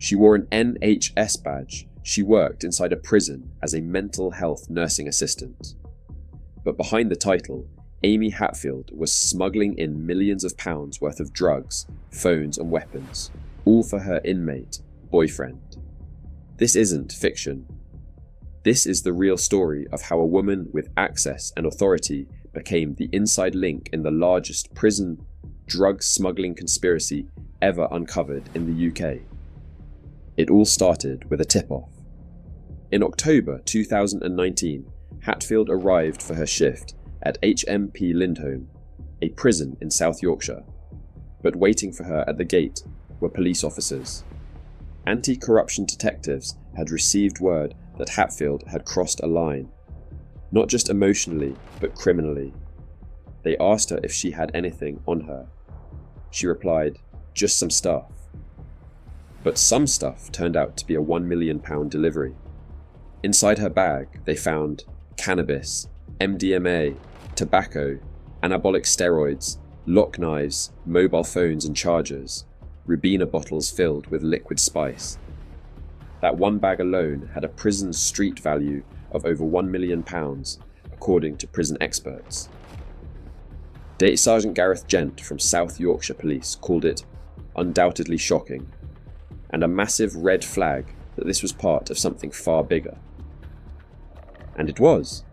She wore an NHS badge. She worked inside a prison as a mental health nursing assistant. But behind the title, Amy Hatfield was smuggling in millions of pounds worth of drugs, phones and weapons, all for her inmate boyfriend. This isn't fiction. This is the real story of how a woman with access and authority became the inside link in the largest prison drug smuggling conspiracy ever uncovered in the UK. It all started with a tip-off. In October 2019, Hatfield arrived for her shift at HMP Lindholme, a prison in South Yorkshire, but waiting for her at the gate were police officers. Anti-corruption detectives had received word that Hatfield had crossed a line, not just emotionally, but criminally. They asked her if she had anything on her. She replied, "Just some stuff." But some stuff turned out to be a £1 million delivery. Inside her bag, they found cannabis, MDMA, tobacco, anabolic steroids, lock knives, mobile phones and chargers, Ribena bottles filled with liquid spice. That one bag alone had a prison street value of over £1 million, according to prison experts. Day Sergeant Gareth Gent from South Yorkshire Police called it undoubtedly shocking, and a massive red flag that this was part of something far bigger. And it was.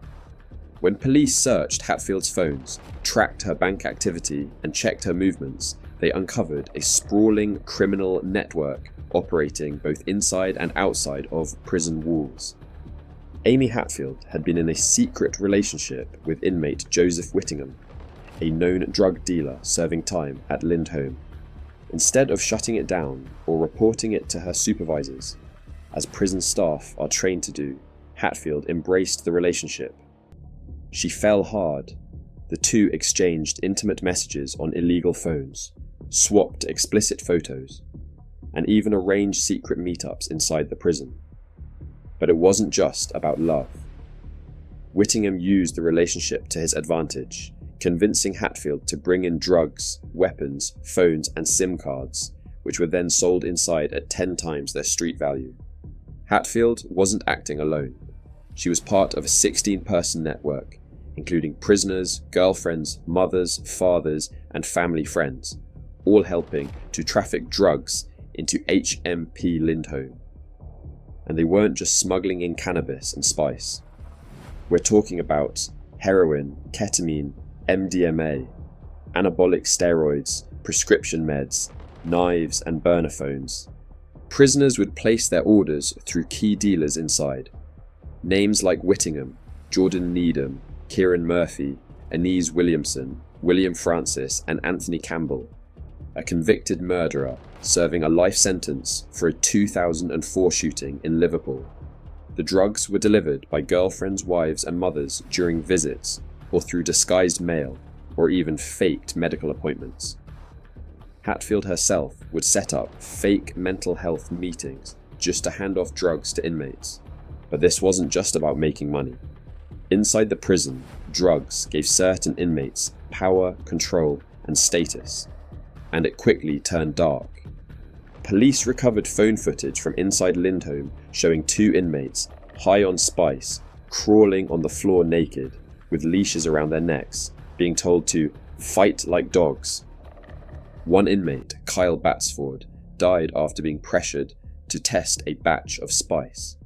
When police searched Hatfield's phones, tracked her bank activity and checked her movements, they uncovered a sprawling criminal network operating both inside and outside of prison walls. Amy Hatfield had been in a secret relationship with inmate Joseph Whittingham, a known drug dealer serving time at Lindholme. Instead of shutting it down or reporting it to her supervisors, as prison staff are trained to do, Hatfield embraced the relationship. She fell hard. The two exchanged intimate messages on illegal phones, swapped explicit photos, and even arranged secret meetups inside the prison. But it wasn't just about love. Whittingham used the relationship to his advantage, convincing Hatfield to bring in drugs, weapons, phones and SIM cards, which were then sold inside at 10 times their street value. Hatfield wasn't acting alone. She was part of a 16-person network, including prisoners, girlfriends, mothers, fathers, and family friends, all helping to traffic drugs into HMP Lindholme. And they weren't just smuggling in cannabis and spice. We're talking about heroin, ketamine, MDMA, anabolic steroids, prescription meds, knives and burner phones. Prisoners would place their orders through key dealers inside. Names like Whittingham, Jordan Needham, Kieran Murphy, Anise Williamson, William Francis and Anthony Campbell, a convicted murderer serving a life sentence for a 2004 shooting in Liverpool. The drugs were delivered by girlfriends, wives and mothers during visits or through disguised mail or even faked medical appointments. Hatfield herself would set up fake mental health meetings just to hand off drugs to inmates. But this wasn't just about making money. Inside the prison, drugs gave certain inmates power, control, and status, and it quickly turned dark. Police recovered phone footage from inside Lindholme showing 2 inmates, high on spice, crawling on the floor naked, with leashes around their necks, being told to fight like dogs. One inmate, Kyle Batsford, died after being pressured to test a batch of spice.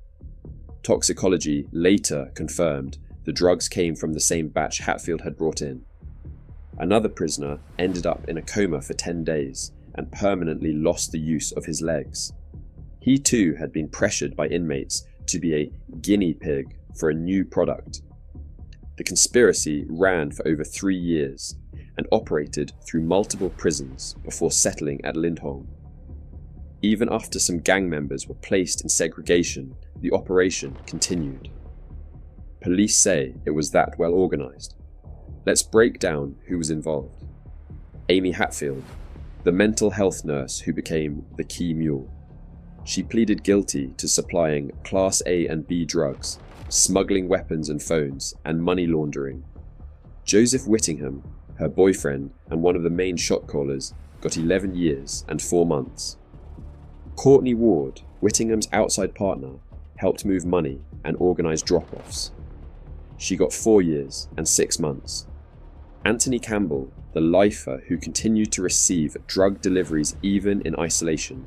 Toxicology later confirmed the drugs came from the same batch Hatfield had brought in. Another prisoner ended up in a coma for 10 days and permanently lost the use of his legs. He too had been pressured by inmates to be a guinea pig for a new product. The conspiracy ran for over 3 years and operated through multiple prisons before settling at Lindholme. Even after some gang members were placed in segregation, the operation continued. Police say it was that well organised. Let's break down who was involved. Amy Hatfield, the mental health nurse who became the key mule. She pleaded guilty to supplying Class A and B drugs, smuggling weapons and phones, and money laundering. Joseph Whittingham, her boyfriend and one of the main shot callers, got 11 years and 4 months. Courtney Ward, Whittingham's outside partner, helped move money and organise drop-offs. She got 4 years and 6 months. Anthony Campbell, the lifer who continued to receive drug deliveries even in isolation,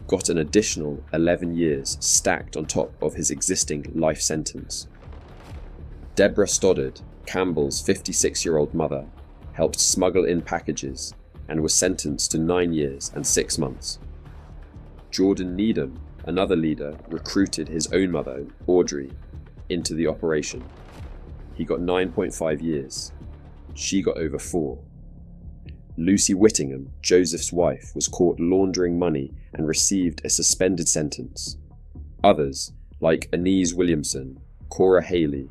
got an additional 11 years stacked on top of his existing life sentence. Deborah Stoddard, Campbell's 56-year-old mother, helped smuggle in packages and was sentenced to 9 years and 6 months. Jordan Needham, another leader, recruited his own mother, Audrey, into the operation. He got 9.5 years. She got over 4. Lucy Whittingham, Joseph's wife, was caught laundering money and received a suspended sentence. Others, like Anise Williamson, Cora Haley,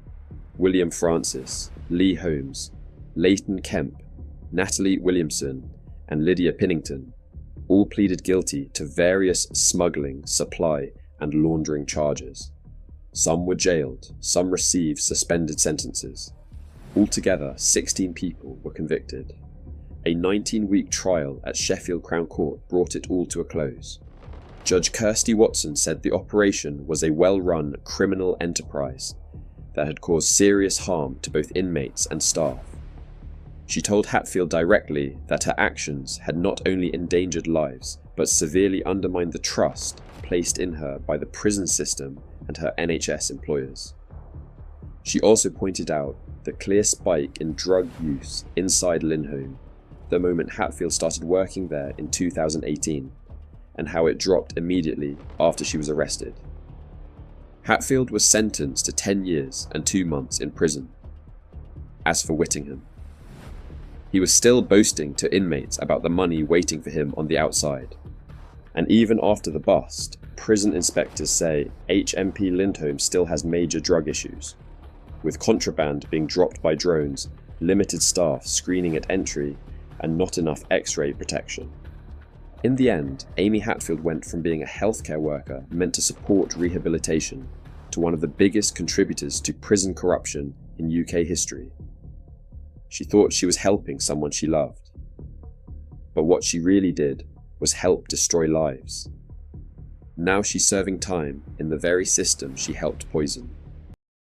William Francis, Lee Holmes, Leighton Kemp, Natalie Williamson, and Lydia Pinnington, all pleaded guilty to various smuggling, supply, and laundering charges. Some were jailed, some received suspended sentences. Altogether, 16 people were convicted. A 19-week trial at Sheffield Crown Court brought it all to a close. Judge Kirsty Watson said the operation was a well-run criminal enterprise that had caused serious harm to both inmates and staff. She told Hatfield directly that her actions had not only endangered lives, but severely undermined the trust placed in her by the prison system and her NHS employers. She also pointed out the clear spike in drug use inside Lindholme the moment Hatfield started working there in 2018, and how it dropped immediately after she was arrested. Hatfield was sentenced to 10 years and 2 months in prison. As for Whittingham, he was still boasting to inmates about the money waiting for him on the outside. And even after the bust, prison inspectors say HMP Lindholme still has major drug issues, with contraband being dropped by drones, limited staff screening at entry, and not enough X-ray protection. In the end, Amy Hatfield went from being a healthcare worker meant to support rehabilitation to one of the biggest contributors to prison corruption in UK history. She thought she was helping someone she loved. But what she really did was help destroy lives. Now she's serving time in the very system she helped poison.